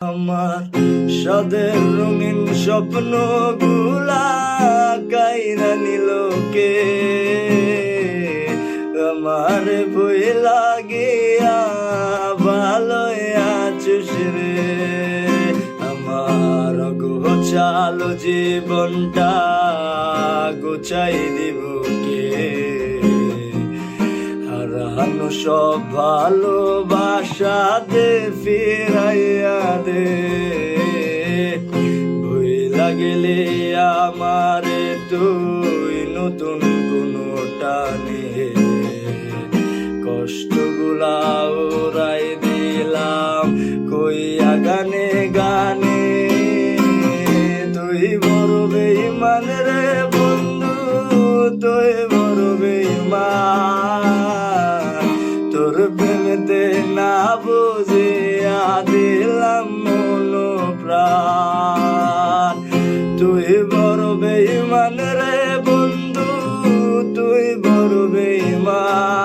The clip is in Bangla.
আমার সাদের রঙিন স্বপ্ন গুলা কাইরা নিল কে, আমার বই লাগিয়া ভালো আছিস রে। আমার গোছালো জীবনটা গোছাই দিব কে, হারানো সব ভালোবাসা দে ফিরাইয়া দে। ভুই লাগলে আমারে তুই নতুন কোনো টানে, কষ্টগুলা ওরাই দিলাম কইয়া গানে গানে। তুই বড় বেঈমান রে বন্ধু, তুই বড় বেঈমান, তোর প্রেমেতে না বুঝিয়া দিলাম মন প্রাণ। তুই বড় বেঈমান রে বন্ধু, তুই বড় বেঈমান।